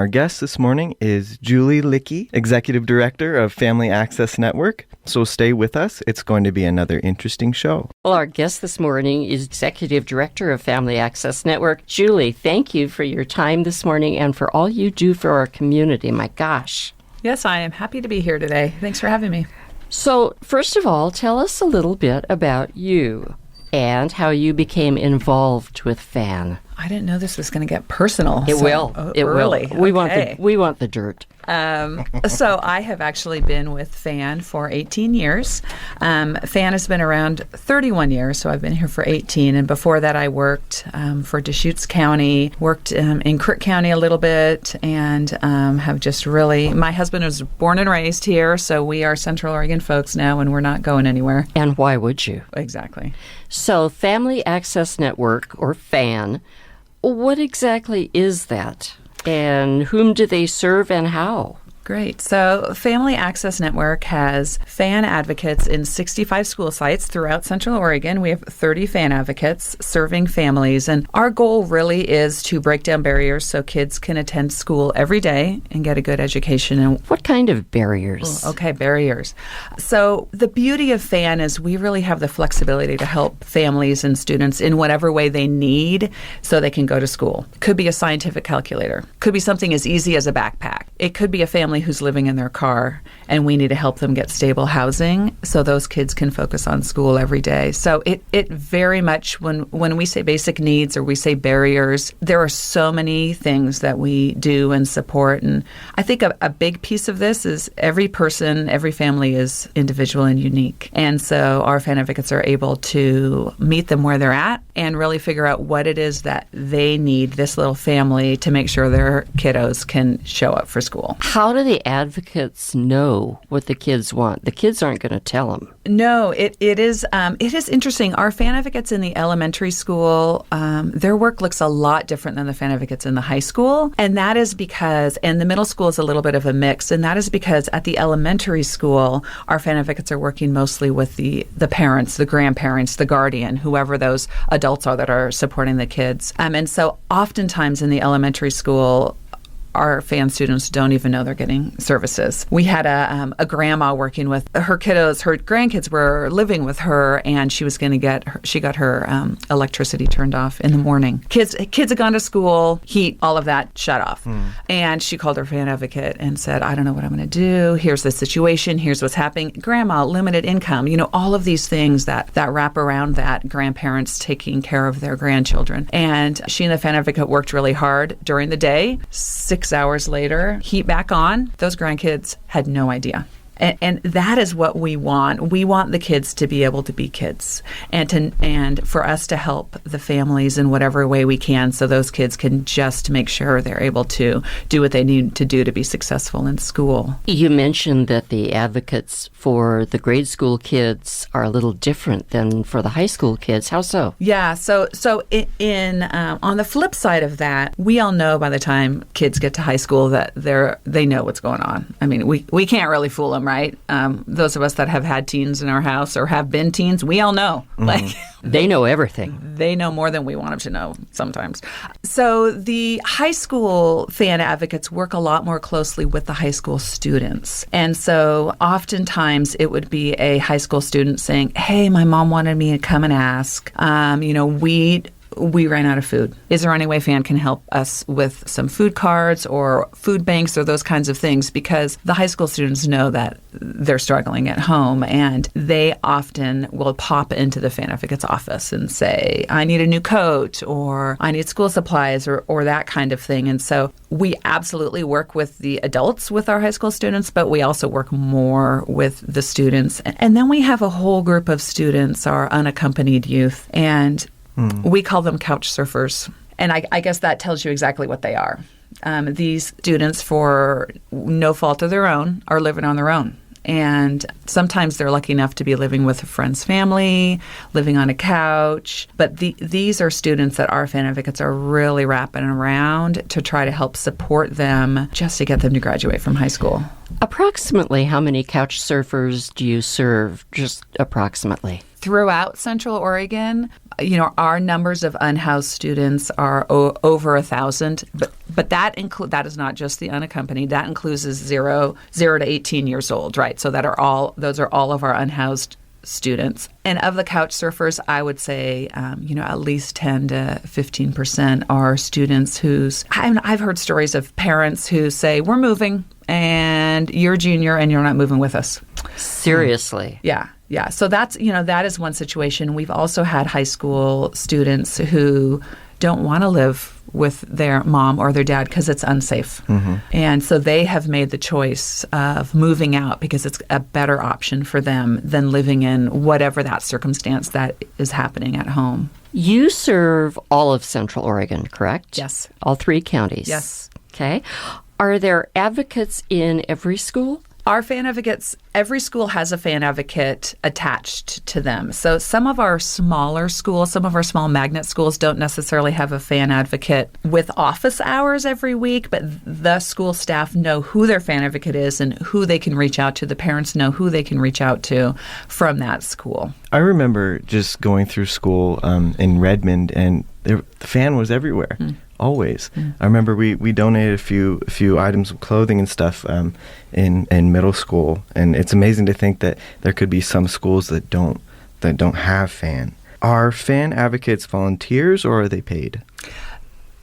our guest this morning is Julie Lyche, Executive Director of Family Access Network. So stay with us. It's going to be another interesting show. Well, our guest this morning is Executive Director of Family Access Network. Julie, thank you for your time this morning and for all you do for our community. My gosh. Yes, I am happy to be here today. Thanks for having me. So, first of all, tell us a little bit about you and how you became involved with FAN. I didn't know this was going to get personal. It will. It early. will. We want the dirt. So I have actually been with FAN for 18 years. FAN has been around 31 years, so I've been here for 18. And before that, I worked for Deschutes County, worked in Crook County a little bit, and have just really, my husband was born and raised here, so we are Central Oregon folks now, and we're not going anywhere. And why would you? Exactly. So Family Access Network, or FAN, what exactly is that? And whom do they serve and how? Great. So Family Access Network has FAN advocates in 65 school sites throughout Central Oregon. We have 30 FAN advocates serving families. And our goal really is to break down barriers so kids can attend school every day and get a good education. And what kind of barriers? Okay, barriers. So the beauty of FAN is we really have the flexibility to help families and students in whatever way they need so they can go to school. Could be a scientific calculator. Could be something as easy as a backpack. It could be a family who's living in their car, and we need to help them get stable housing so those kids can focus on school every day. So it very much, when we say basic needs or we say barriers, there are so many things that we do and support. And I think a big piece of this is every person, every family is individual and unique. And so our FAN advocates are able to meet them where they're at and really figure out what it is that they need, this little family, to make sure their kiddos can show up for school. How do the advocates know what the kids want? The kids aren't going to tell them. No, it is interesting. Our FAN advocates in the elementary school, their work looks a lot different than the FAN advocates in the high school. And that is because, and the middle school is a little bit of a mix, and that is because at the elementary school, our FAN advocates are working mostly with the parents, the grandparents, the guardian, whoever those adults are that are supporting the kids. And so oftentimes in the elementary school, our FAN students don't even know they're getting services. We had a grandma working with her kiddos. Her grandkids were living with her, and she was going to she got her electricity turned off in the morning. Kids had gone to school, heat, all of that shut off. And she called her FAN advocate and said, I don't know what I'm going to do. Here's the situation. Here's what's happening. Grandma, limited income, all of these things that wrap around that, grandparents taking care of their grandchildren. And she and the FAN advocate worked really hard during the day. 6 hours later, heat back on. Those grandkids had no idea. And that is what we want. We want the kids to be able to be kids, and for us to help the families in whatever way we can, so those kids can just make sure they're able to do what they need to do to be successful in school. You mentioned that the advocates for the grade school kids are a little different than for the high school kids. How so? Yeah. So on the flip side of that, we all know by the time kids get to high school that they know what's going on. I mean, we can't really fool them, right? Those of us that have had teens in our house or have been teens, we all know. They know everything. They know more than we want them to know sometimes. So the high school FAN advocates work a lot more closely with the high school students. And so oftentimes it would be a high school student saying, hey, my mom wanted me to come and ask, we ran out of food. Is there any way FAN can help us with some food cards or food banks or those kinds of things? Because the high school students know that they're struggling at home, and they often will pop into the FAN advocate's office and say, I need a new coat, or I need school supplies, or that kind of thing. And so we absolutely work with the adults with our high school students, but we also work more with the students. And then we have a whole group of students, our unaccompanied youth, and we call them couch surfers. And I guess that tells you exactly what they are. These students, for no fault of their own, are living on their own. And sometimes they're lucky enough to be living with a friend's family, living on a couch. But these are students that our FAN advocates are really wrapping around to try to help support them just to get them to graduate from high school. Approximately how many couch surfers do you serve, just approximately? Throughout Central Oregon, our numbers of unhoused students are over 1,000, but that is not just the unaccompanied. That includes 0 to 18 years old, right? So those are all of our unhoused students. And of the couch surfers, I would say, at least 10 to 15% are students I've heard stories of parents who say, we're moving and you're junior and you're not moving with us. Seriously? Yeah. So that's, that is one situation. We've also had high school students who don't want to live with their mom or their dad because it's unsafe. Mm-hmm. And so they have made the choice of moving out because it's a better option for them than living in whatever that circumstance that is happening at home. You serve all of Central Oregon, correct? Yes. All 3 counties? Yes. Okay. Are there advocates in every school? Our fan advocates, every school has a fan advocate attached to them. So some of our smaller schools, some of our small magnet schools don't necessarily have a fan advocate with office hours every week, but the school staff know who their fan advocate is and who they can reach out to. The parents know who they can reach out to from that school. I remember just going through school in Redmond, and the fan was everywhere. Always. I remember we donated a few items of clothing and stuff in middle school, and it's amazing to think that there could be some schools that don't have fan. Are fan advocates volunteers or are they paid?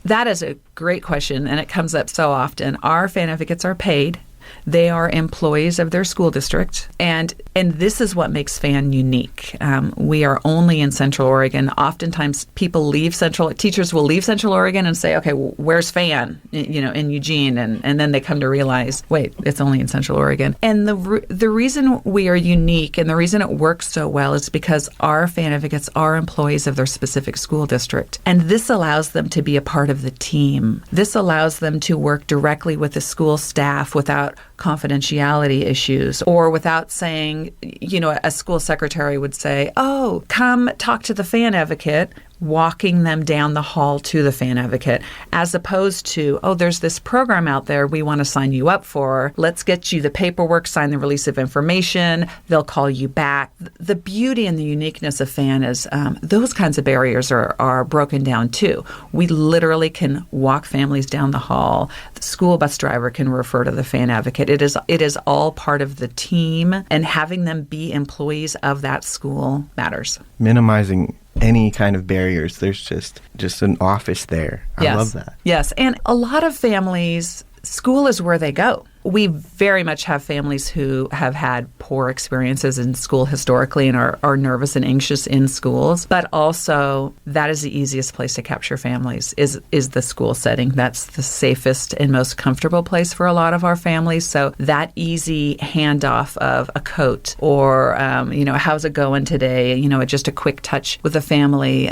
That is a great question, and it comes up so often. Our fan advocates are paid. They are employees of their school district, and this is what makes FAN unique. We are only in Central Oregon. Oftentimes, teachers will leave Central Oregon and say, "Okay, where's FAN?" In Eugene, and then they come to realize, wait, it's only in Central Oregon. And the reason we are unique and the reason it works so well is because our FAN advocates are employees of their specific school district, and this allows them to be a part of the team. This allows them to work directly with the school staff without confidentiality issues, or without saying, a school secretary would say, "Oh, come talk to the fan advocate," walking them down the hall to the fan advocate, as opposed to, "Oh, there's this program out there we want to sign you up for. Let's get you the paperwork, sign the release of information. They'll call you back." The beauty and the uniqueness of FAN is those kinds of barriers are broken down too. We literally can walk families down the hall. The school bus driver can refer to the fan advocate. It is all part of the team, and having them be employees of that school matters. Minimizing any kind of barriers. There's just an office there. I love that. Yes. And a lot of families, school is where they go. We very much have families who have had poor experiences in school historically and are nervous and anxious in schools. But also, that is the easiest place to capture families is the school setting. That's the safest and most comfortable place for a lot of our families. So that easy handoff of a coat or, how's it going today? Just a quick touch with the family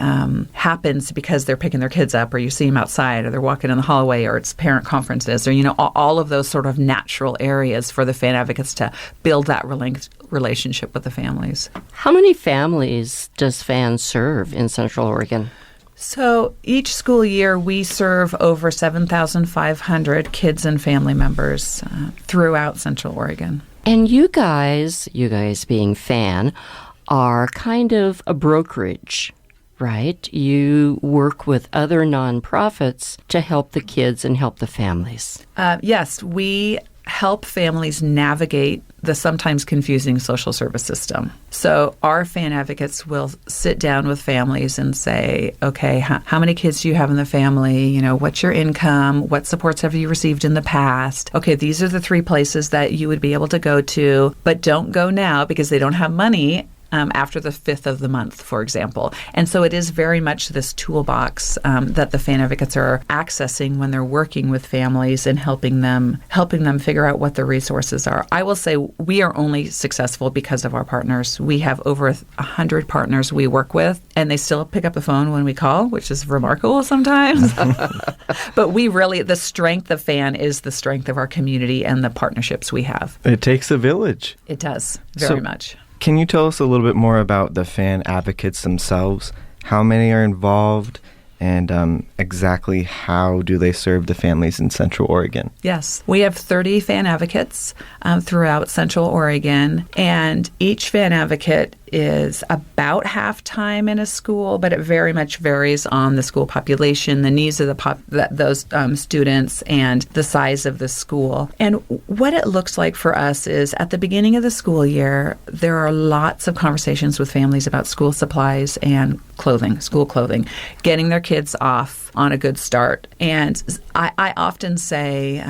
happens because they're picking their kids up, or you see them outside, or they're walking in the hallway, or it's parent conferences, or, all of those sort of natural areas for the fan advocates to build that relationship with the families. How many families does FAN serve in Central Oregon? So each school year, we serve over 7,500 kids and family members throughout Central Oregon. And you guys being FAN, are kind of a brokerage, right? You work with other nonprofits to help the kids and help the families. Yes, we help families navigate the sometimes confusing social service system. So our fan advocates will sit down with families and say, okay, how many kids do you have in the family? What's your income? What supports have you received in the past? Okay, these are the 3 places that you would be able to go to, but don't go now because they don't have money after the 5th of the month, for example. And so it is very much this toolbox that the fan advocates are accessing when they're working with families and helping them figure out what the resources are. I will say we are only successful because of our partners. We have over 100 partners we work with, and they still pick up the phone when we call, which is remarkable sometimes. But the strength of FAN is the strength of our community and the partnerships we have. It takes a village. It does, very much. Can you tell us a little bit more about the fan advocates themselves? How many are involved, and exactly how do they serve the families in Central Oregon? Yes. We have 30 fan advocates throughout Central Oregon, and each fan advocate is about half-time in a school, but it very much varies on the school population, the needs of those students, and the size of the school. And what it looks like for us is at the beginning of the school year, there are lots of conversations with families about school supplies and clothing, school clothing, getting their kids off on a good start. And I often say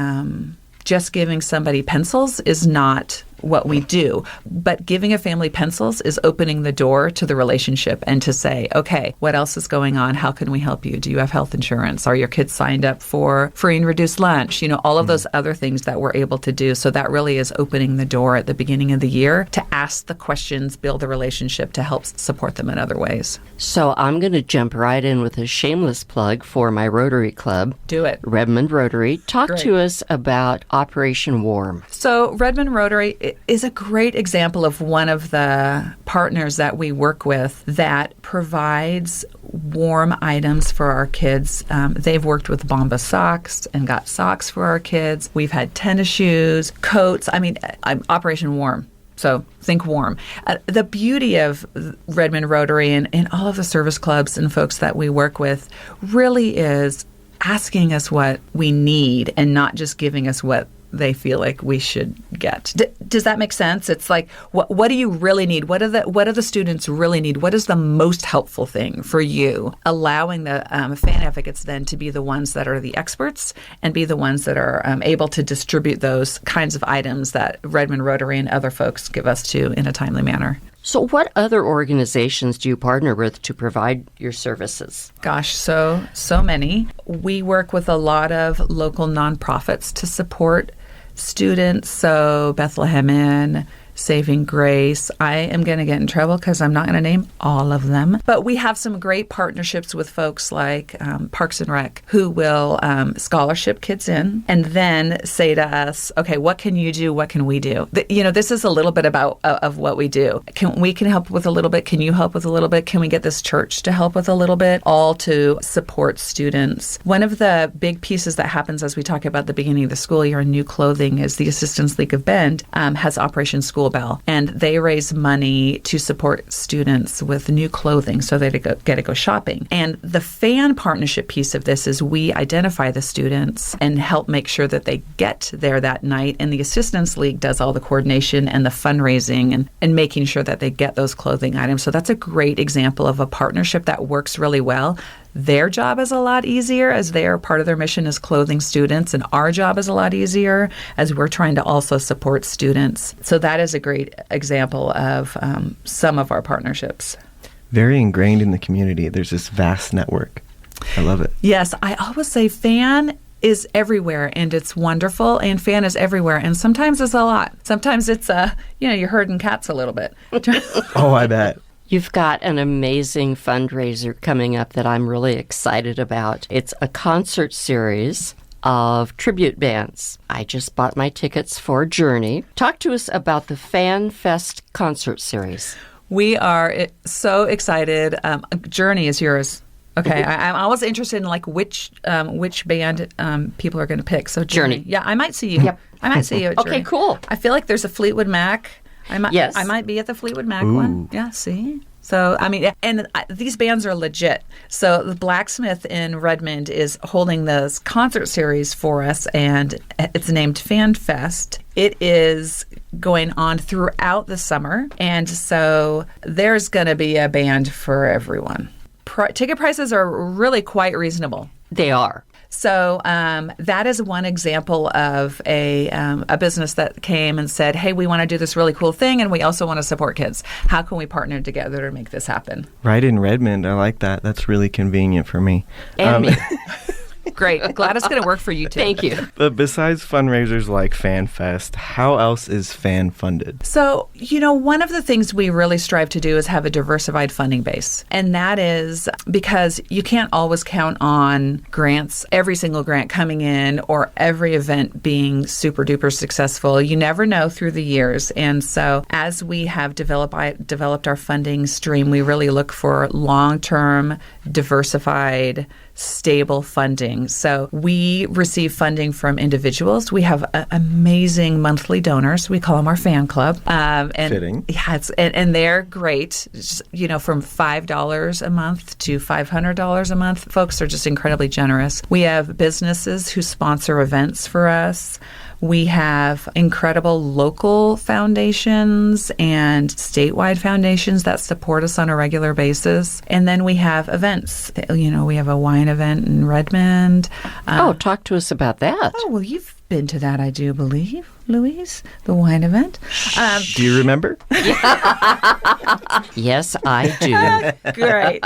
just giving somebody pencils is not what we do. But giving a family pencils is opening the door to the relationship and to say, okay, what else is going on? How can we help you? Do you have health insurance? Are your kids signed up for free and reduced lunch? All of those other things that we're able to do. So that really is opening the door at the beginning of the year to ask the questions, build the relationship to help support them in other ways. So I'm going to jump right in with a shameless plug for my Rotary Club. Do it. Redmond Rotary. Talk Great. to us about Operation Warm. So Redmond Rotary is a great example of one of the partners that we work with that provides warm items for our kids. They've worked with Bomba socks and got socks for our kids. We've had tennis shoes, coats. Operation Warm. So think warm. The beauty of Redmond Rotary and all of the service clubs and folks that we work with really is asking us what we need and not just giving us what they feel like we should get. Does that make sense? It's like, what do you really need? What do the students really need? What is the most helpful thing for you? Allowing the fan advocates then to be the ones that are the experts and be the ones that are able to distribute those kinds of items that Redmond Rotary and other folks give us to in a timely manner. So what other organizations do you partner with to provide your services? Gosh, so many. We work with a lot of local nonprofits to support students. So Bethlehem Inn, Saving Grace. I am going to get in trouble because I'm not going to name all of them. But we have some great partnerships with folks like Parks and Rec who will scholarship kids in and then say to us, okay, what can you do? What can we do? This is a little bit about of what we do. We can help with a little bit. Can you help with a little bit? Can we get this church to help with a little bit? All to support students. One of the big pieces that happens as we talk about the beginning of the school year and new clothing is the Assistance League of Bend has Operation School Bell, and they raise money to support students with new clothing so they get to go shopping. And the fan partnership piece of this is we identify the students and help make sure that they get there that night, and the Assistance League does all the coordination and the fundraising and making sure that they get those clothing items. So that's a great example of a partnership that works really well. Their job is a lot easier as they are part of their mission is clothing students, and our job is a lot easier as we're trying to also support students. So that is a great example of some of our partnerships. Very ingrained in the community. There's this vast network. I love it. Yes, I always say fan is everywhere, and it's wonderful, and fan is everywhere, and sometimes it's a lot. Sometimes it's, you're herding cats a little bit. Oh, I bet. You've got an amazing fundraiser coming up that I'm really excited about. It's a concert series of tribute bands. I just bought my tickets for Journey. Talk to us about the FANfest concert series. We are so excited. Journey is yours. Okay, I'm always interested in which band people are going to pick. So Journey. Yeah, I might see you. Yep. I might see you at Journey. Okay, cool. I feel like there's a Fleetwood Mac. Yes. I might be at the Fleetwood Mac Ooh. one. Yeah, see? So, these bands are legit. So the Blacksmith in Redmond is holding this concert series for us, and it's named FANfest. It is going on throughout the summer, and so there's going to be a band for everyone. Ticket prices are really quite reasonable. They are. So that is one example of a business that came and said, hey, we want to do this really cool thing, and we also want to support kids. How can we partner together to make this happen? Right in Redmond. I like that. That's really convenient for me. And me. Great. Glad it's going to work for you, too. Thank you. But besides fundraisers like FANfest, how else is fan funded? So, one of the things we really strive to do is have a diversified funding base. And that is because you can't always count on grants, every single grant coming in, or every event being super duper successful. You never know through the years. And so as we have developed our funding stream, we really look for long-term, diversified stable funding. So we receive funding from individuals. We have amazing monthly donors. We call them our fan club. And Fitting. Yeah, and they're great. From $5 a month to $500 a month. Folks are just incredibly generous. We have businesses who sponsor events for us. We have incredible local foundations and statewide foundations that support us on a regular basis. And then we have events. We have a wine event in Redmond. Talk to us about that. Oh, well, you've been to that, I do believe, Louise, the wine event. Do you remember? Yes, I do. Great.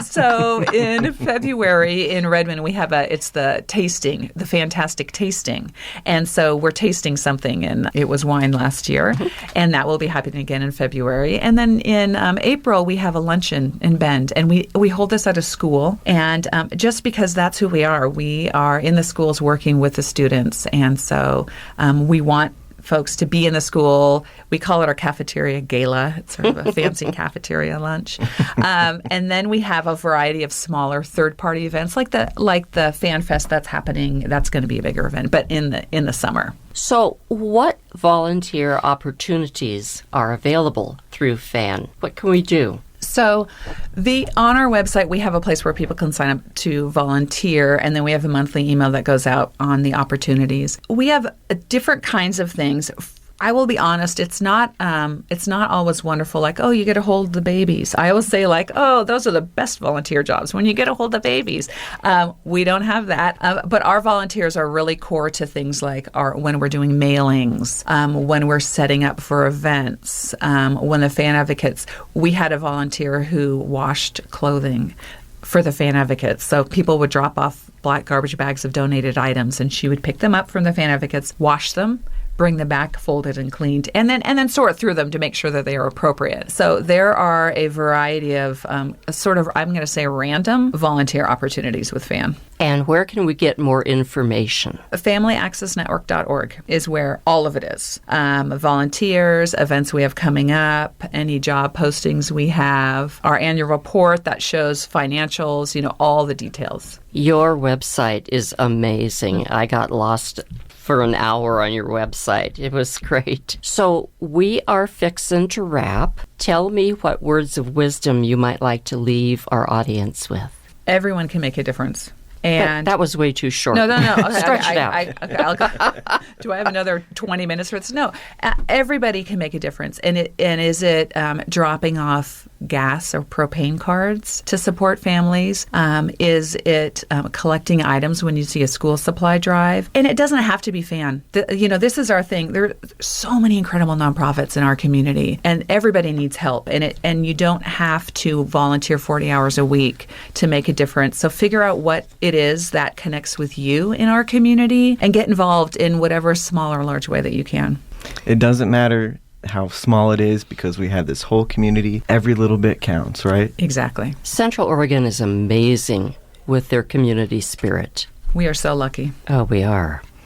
So in February in Redmond, we have it's the tasting, the fantastic tasting. And so we're tasting something, and it was wine last year, and that will be happening again in February. And then in April, we have a luncheon in Bend, and we hold this at a school. And just because that's who we are in the schools working with the students. And so we want folks to be in the school. We call it our cafeteria gala. It's sort of a fancy cafeteria lunch. And then we have a variety of smaller third-party events like the FANfest that's happening. That's going to be a bigger event, but in the summer. So what volunteer opportunities are available through FAN? What can we do? So on our website, we have a place where people can sign up to volunteer, and then we have a monthly email that goes out on the opportunities. We have different kinds of things. I will be honest, it's not always wonderful, like, oh, you get to hold the babies. I always say, like, oh, those are the best volunteer jobs when you get to hold the babies. We don't have that. But our volunteers are really core to things like when we're doing mailings, when we're setting up for events, when the Fan Advocates, we had a volunteer who washed clothing for the Fan Advocates. So people would drop off black garbage bags of donated items, and she would pick them up from the Fan Advocates, wash them, bring them back folded and cleaned, and then sort through them to make sure that they are appropriate. So there are a variety of I'm going to say random volunteer opportunities with FAN. And where can we get more information? FamilyAccessNetwork.org is where all of it is. Volunteers, events we have coming up, any job postings we have, our annual report that shows financials, all the details. Your website is amazing. I got lost for an hour on your website. It was great. So we are fixing to wrap. Tell me what words of wisdom you might like to leave our audience with. Everyone can make a difference. And that was way too short. No. Okay, Stretch it out. I'll go. Do I have another 20 minutes for this? No. Everybody can make a difference. And is it dropping off gas or propane cards to support families? Is it collecting items when you see a school supply drive? And it doesn't have to be FAN. This is our thing. There are so many incredible nonprofits in our community, and everybody needs help. And you don't have to volunteer 40 hours a week to make a difference. So figure out what it is that connects with you in our community and get involved in whatever small or large way that you can. It doesn't matter how small it is because we have this whole community. Every little bit counts, right? Exactly. Central Oregon is amazing with their community spirit. We are so lucky. Oh, we are.